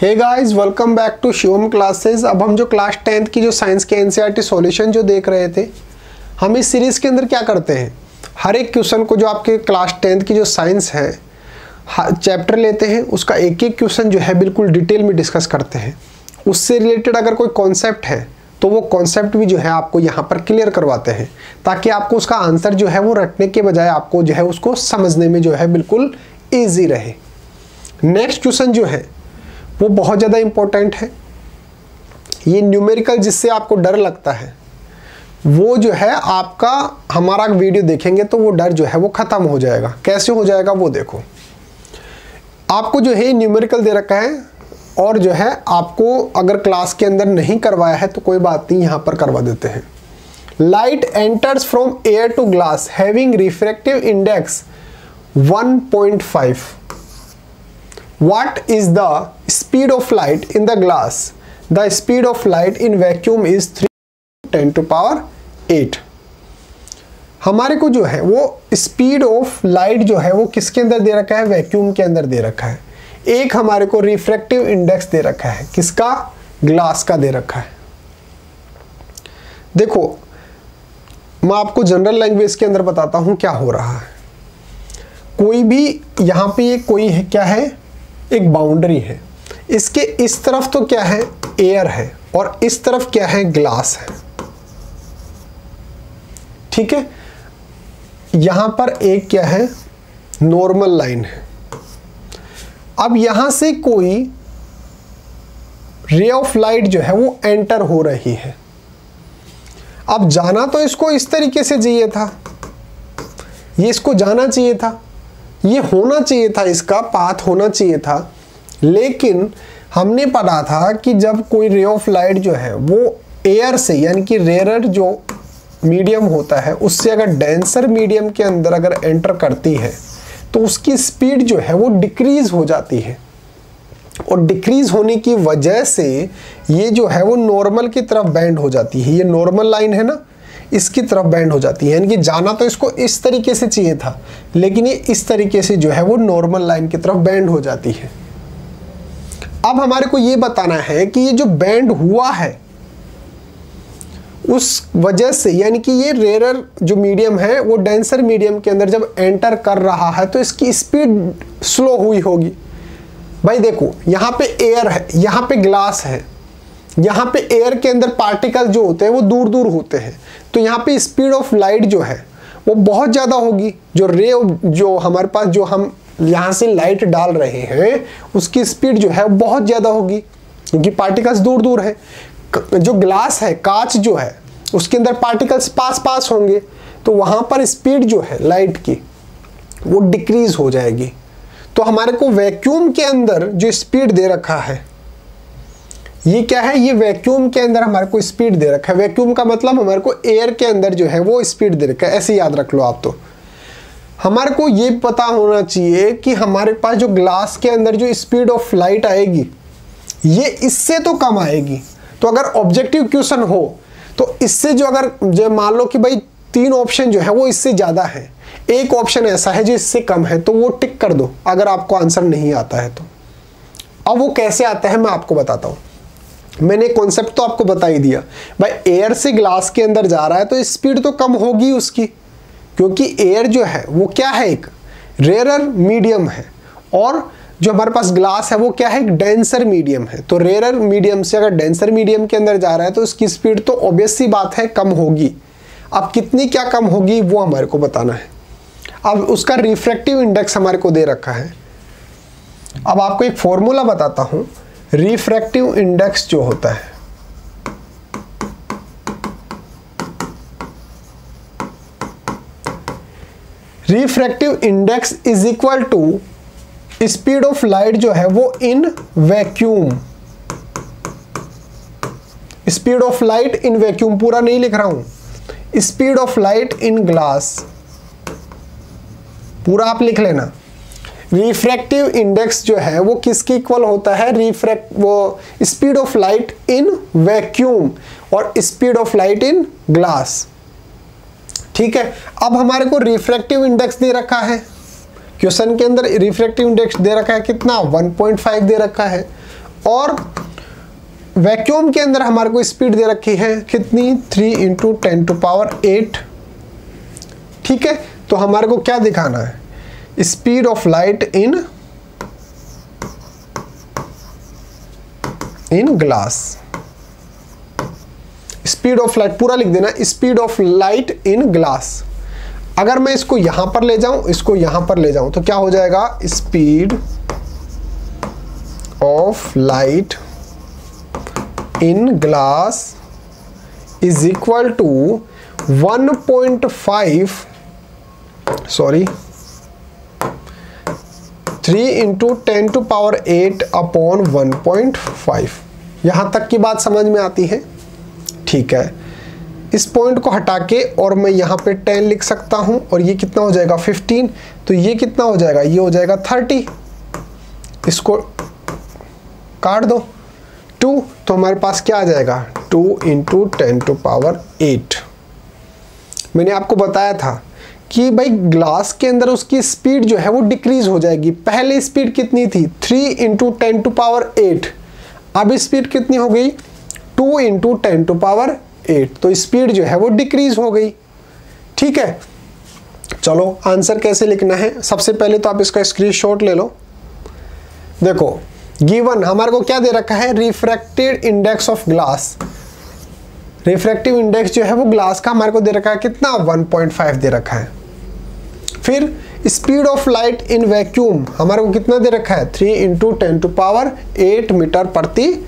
Hey guys, welcome back to Shivam classes. अब हम जो क्लास 10th की जो साइंस के एनसीईआरटी सॉल्यूशन जो देख रहे थे, हम इस सीरीज के अंदर क्या करते हैं, हर एक क्वेश्चन को जो आपके क्लास 10th की जो साइंस है चैप्टर लेते हैं, उसका एक एक क्वेश्चन जो है बिल्कुल डिटेल में डिस्कस करते हैं। उससे रिलेटेड अगर कोई कॉन्सेप्ट है तो वो कॉन्सेप्ट भी जो है आपको यहाँ पर क्लियर करवाते हैं, ताकि आपको उसका आंसर जो है वो रटने के बजाय आपको जो है उसको समझने में जो है बिल्कुल ईजी रहे। नेक्स्ट क्वेश्चन जो है वो बहुत ज़्यादा इम्पोर्टेंट है। ये न्यूमेरिकल जिससे आपको डर लगता है वो जो है आपका हमारा वीडियो देखेंगे तो वो डर जो है वो ख़त्म हो जाएगा। कैसे हो जाएगा वो देखो। आपको जो है न्यूमेरिकल दे रखा है और जो है आपको अगर क्लास के अंदर नहीं करवाया है तो कोई बात नहीं, यहाँ पर करवा देते हैं। Light enters from air to glass having refractive index 1.5. What is the speed of light in the glass? The speed of light in vacuum is 3×10⁸. हमारे को जो है वो स्पीड ऑफ लाइट जो है वो किसके अंदर दे रखा है, वैक्यूम के अंदर दे रखा है। एक हमारे को रिफ्रैक्टिव इंडेक्स दे रखा है, किसका, ग्लास का दे रखा है। देखो मैं आपको जनरल लैंग्वेज के अंदर बताता हूं क्या हो रहा है। कोई भी यहाँ पे ये कोई है, क्या है, एक बाउंड्री है। इसके इस तरफ तो क्या है, एयर है, और इस तरफ क्या है, ग्लास है। ठीक है, यहां पर एक क्या है, नॉर्मल लाइन है। अब यहां से कोई रे ऑफ लाइट जो है वो एंटर हो रही है। अब जाना तो इसको इस तरीके से चाहिए था, ये इसको जाना चाहिए था, ये होना चाहिए था, इसका पाथ होना चाहिए था। लेकिन हमने पढ़ा था कि जब कोई रे ऑफ लाइट जो है वो एयर से, यानी कि रेयर जो मीडियम होता है उससे अगर डेंसर मीडियम के अंदर अगर एंटर करती है तो उसकी स्पीड जो है वो डिक्रीज हो जाती है। और डिक्रीज होने की वजह से ये जो है वो नॉर्मल की तरफ बैंड हो जाती है। ये नॉर्मल लाइन है ना, इसकी तरफ बैंड हो जाती है। यानी कि जाना तो इसको इस तरीके से चाहिए था, लेकिन ये इस तरीके से जो है वो नॉर्मल लाइन की तरफ बैंड हो जाती है। अब हमारे को ये बताना है कि ये जो बैंड हुआ है उस वजह से, यानी कि ये रेयर जो मीडियम है वो डेंसर मीडियम के अंदर जब एंटर कर रहा है तो इसकी स्पीड स्लो हुई होगी। भाई देखो, यहाँ पे एयर है, यहाँ पे ग्लास है, यहाँ पे एयर के अंदर पार्टिकल जो होते हैं वो दूर दूर होते हैं, तो यहाँ पे स्पीड ऑफ लाइट जो है वो बहुत ज़्यादा होगी। जो हमारे पास जो हम यहाँ से लाइट डाल रहे हैं उसकी स्पीड जो है बहुत ज़्यादा होगी, क्योंकि पार्टिकल्स दूर दूर है। जो ग्लास है, कांच जो है, उसके अंदर पार्टिकल्स पास पास होंगे, तो वहाँ पर स्पीड जो है लाइट की वो डिक्रीज हो जाएगी। तो हमारे को वैक्यूम के अंदर जो स्पीड दे रखा है, ये क्या है, ये वैक्यूम के अंदर हमारे को स्पीड दे रखा है। वैक्यूम का मतलब हमारे को एयर के अंदर जो है वो स्पीड दे रखा है, ऐसे याद रख लो आप। तो हमारे को ये पता होना चाहिए कि हमारे पास जो ग्लास के अंदर जो स्पीड ऑफ लाइट आएगी ये इससे तो कम आएगी। तो अगर ऑब्जेक्टिव क्वेश्चन हो तो इससे जो अगर जो मान लो कि भाई 3 ऑप्शन जो है वो इससे ज़्यादा है, एक ऑप्शन ऐसा है जो इससे कम है, तो वो टिक कर दो अगर आपको आंसर नहीं आता है तो। अब वो कैसे आता है मैं आपको बताता हूँ। मैंने कॉन्सेप्ट तो आपको बता ही दिया। भाई एयर से ग्लास के अंदर जा रहा है तो स्पीड तो कम होगी उसकी, क्योंकि एयर जो है वो क्या है, एक रेयर मीडियम है, और जो हमारे पास ग्लास है वो क्या है, एक डेंसर मीडियम है। तो रेयर मीडियम से अगर डेंसर मीडियम के अंदर जा रहा है तो उसकी स्पीड तो ऑब्वियस सी बात है कम होगी। अब कितनी क्या कम होगी वो हमारे को बताना है। अब उसका रिफ्रैक्टिव इंडेक्स हमारे को दे रखा है। अब आपको एक फॉर्मूला बताता हूं। रिफ्रैक्टिव इंडेक्स जो होता है, refractive index is equal to speed of light जो है वो in vacuum. Speed of light in vacuum पूरा नहीं लिख रहा हूं, speed of light in glass पूरा आप लिख लेना। रिफ्रैक्टिव इंडेक्स जो है वो किसके इक्वल होता है, वो speed of light in vacuum और speed of light in glass. ठीक है, अब हमारे को रिफ्रैक्टिव इंडेक्स दे रखा है, क्वेश्चन के अंदर रिफ्रैक्टिव इंडेक्स दे रखा है कितना, 1.5 दे रखा है। और वैक्यूम के अंदर हमारे को स्पीड दे रखी है कितनी, 3 × 10⁸ ठीक है। तो हमारे को क्या दिखाना है, speed of light in glass. Speed of light पूरा लिख देना, speed of light in glass. अगर मैं इसको यहां पर ले जाऊं, इसको यहां पर ले जाऊं, तो क्या हो जाएगा, speed of light in glass is equal to 3 × 10⁸ upon 1.5। यहां तक की बात समझ में आती है, ठीक है। इस पॉइंट को हटा के और मैं यहाँ पे 10 लिख सकता हूँ, और ये कितना हो जाएगा 15, तो ये कितना हो जाएगा, ये हो जाएगा 30। इसको काट दो 2, तो हमारे पास क्या आ जाएगा, 2 × 10⁸। मैंने आपको बताया था कि भाई ग्लास के अंदर उसकी स्पीड जो है वो डिक्रीज हो जाएगी। पहले स्पीड कितनी थी, 3 × 10⁸, अब स्पीड कितनी हो गई, 2 × 10⁸। तो स्पीड जो है वो डिक्रीज हो गई, ठीक है। चलो आंसर कैसे लिखना है, सबसे पहले तो आप इसका स्क्रीनशॉट ले लो। देखो गिवन हमारे को क्या दे रखा है, refracted index of glass. Refractive index जो है वो ग्लास का हमारे को दे रखा है कितना, 1.5 दे रखा है। फिर speed of light in vacuum हमारे को कितना दे रखा है, 3 × 10⁸ मीटर प्रति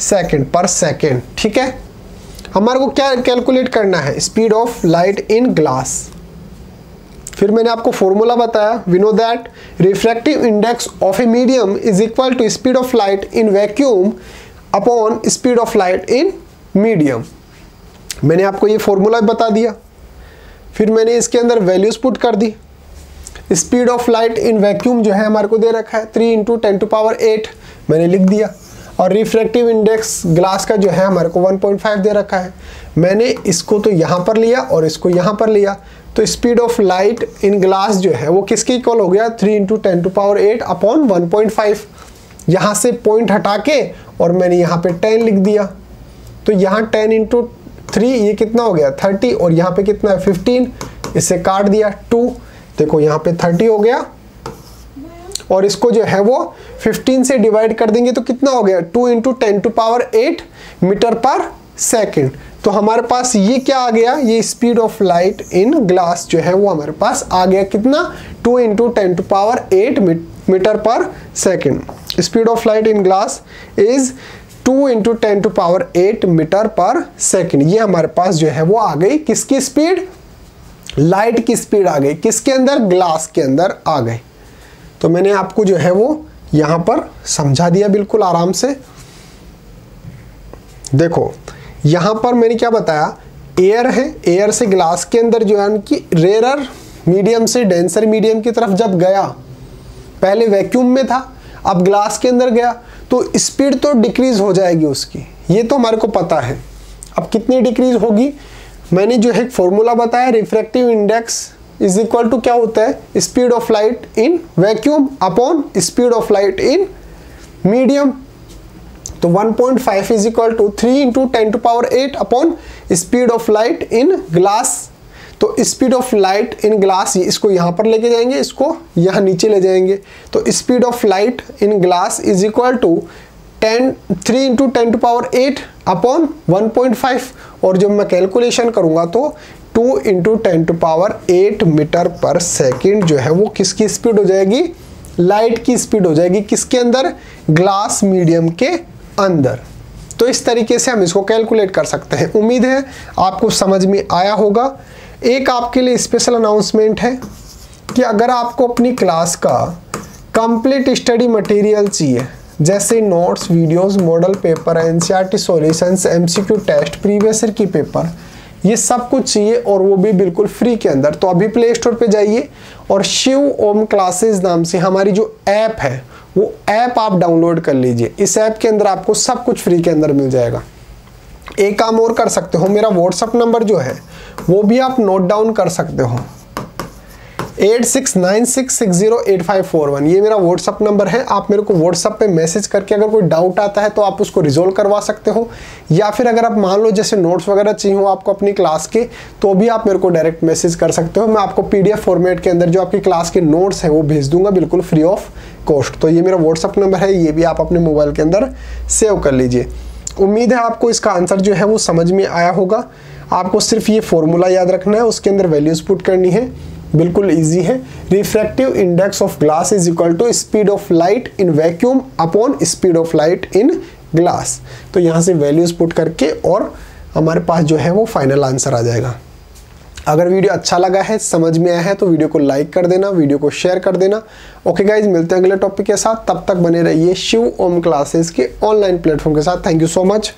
सेकंड पर सेकंड, ठीक है। हमारे को क्या कैलकुलेट करना है, speed of light in glass. फिर मैंने आपको फॉर्मूला बताया, we know that refractive index of a medium is equal to speed of light in vacuum upon speed of light in medium. मैंने आपको ये फॉर्मूला बता दिया। फिर मैंने इसके अंदर वैल्यूज पुट कर दी। Speed of light in vacuum जो है हमारे को दे रखा है 3 × 10⁸, मैंने लिख दिया। और रिफ्रैक्टिव इंडेक्स ग्लास का जो है हमारे को 1.5 दे रखा है। मैंने इसको तो यहाँ पर लिया और इसको यहाँ पर लिया, तो speed of light in glass जो है वो किसके इक्वल हो गया, 3 × 10⁸ अपॉन 1.5। यहाँ से पॉइंट हटा के और मैंने यहाँ पे 10 लिख दिया, तो यहाँ 10 × 3 ये कितना हो गया 30, और यहाँ पे कितना है 15, इससे काट दिया 2, देखो यहाँ पे 30 हो गया, और इसको जो है वो 15 से डिवाइड कर देंगे तो कितना हो गया, 2 × 10⁸ मीटर पर सेकंड। तो हमारे पास ये क्या आ गया, ये speed of light in glass जो है वो हमारे पास आ गया कितना, 2 × 10⁸ metre per second. Speed of light in glass is 2 × 10⁸ metre per second. ये हमारे पास जो है वो आ गई किसकी स्पीड, लाइट की स्पीड आ गई, किसके अंदर, ग्लास के अंदर आ गई। तो मैंने आपको जो है वो यहां पर समझा दिया बिल्कुल आराम से। देखो यहां पर मैंने क्या बताया, एयर है, एयर से ग्लास के अंदर जो है कि रेरर मीडियम से डेंसर मीडियम की तरफ जब गया, पहले वैक्यूम में था अब ग्लास के अंदर गया, तो स्पीड तो डिक्रीज हो जाएगी उसकी, ये तो हमारे को पता है। अब कितनी डिक्रीज होगी, मैंने जो है फॉर्मूला बताया, refractive index is equal to क्या होता है, speed of light in vacuum upon speed of light in medium. तो 1.5 is equal to 3 × 10⁸ upon speed of light in glass. तो speed of light in glass, इसको यहाँ पर लेके जाएंगे, इसको यहाँ नीचे ले जाएंगे, तो speed of light in glass is equal to 3 × 10⁸ upon 1.5, और जब मैं कैलकुलेशन करूँगा तो 2 × 10⁸ मीटर पर सेकंड जो है वो किसकी स्पीड हो जाएगी, लाइट की स्पीड हो जाएगी, किसके अंदर, ग्लास मीडियम के अंदर। तो इस तरीके से हम इसको कैलकुलेट कर सकते हैं। उम्मीद है आपको समझ में आया होगा। एक आपके लिए स्पेशल अनाउंसमेंट है कि अगर आपको अपनी क्लास का कंप्लीट स्टडी मटेरियल चाहिए, जैसे notes, videos, model paper, NCERT solutions, MCQ test, previous year की पेपर, ये सब कुछ चाहिए और वो भी बिल्कुल फ्री के अंदर, तो अभी प्ले स्टोर पे जाइए और शिव ओम क्लासेस नाम से हमारी जो ऐप है वो ऐप आप डाउनलोड कर लीजिए। इस ऐप के अंदर आपको सब कुछ फ्री के अंदर मिल जाएगा। एक काम और कर सकते हो, मेरा व्हाट्सअप नंबर जो है वो भी आप नोट डाउन कर सकते हो। 8696608541 ये मेरा व्हाट्सअप नंबर है। आप मेरे को व्हाट्सअप पे मैसेज करके अगर कोई डाउट आता है तो आप उसको रिजोल्व करवा सकते हो, या फिर अगर आप मान लो जैसे नोट्स वगैरह चाहिए हो आपको अपनी क्लास के, तो भी आप मेरे को डायरेक्ट मैसेज कर सकते हो। मैं आपको PDF फॉर्मेट के अंदर जो आपकी क्लास के नोट्स हैं वो भेज दूंगा बिल्कुल फ्री ऑफ कॉस्ट। तो ये मेरा व्हाट्सअप नंबर है, ये भी आप अपने मोबाइल के अंदर सेव कर लीजिए। उम्मीद है आपको इसका आंसर जो है वो समझ में आया होगा। आपको सिर्फ ये फॉर्मूला याद रखना है, उसके अंदर वैल्यूज पुट करनी है, बिल्कुल इजी है। Refractive index of glass is equal to speed of light in vacuum upon speed of light in glass. तो यहाँ से वैल्यूज पुट करके और हमारे पास जो है वो फाइनल आंसर आ जाएगा। अगर वीडियो अच्छा लगा है, समझ में आया है, तो वीडियो को लाइक कर देना, वीडियो को शेयर कर देना। ओके गाइज, मिलते हैं अगले टॉपिक के साथ, तब तक बने रहिए शिव ओम क्लासेस के ऑनलाइन प्लेटफॉर्म के साथ। Thank you so much.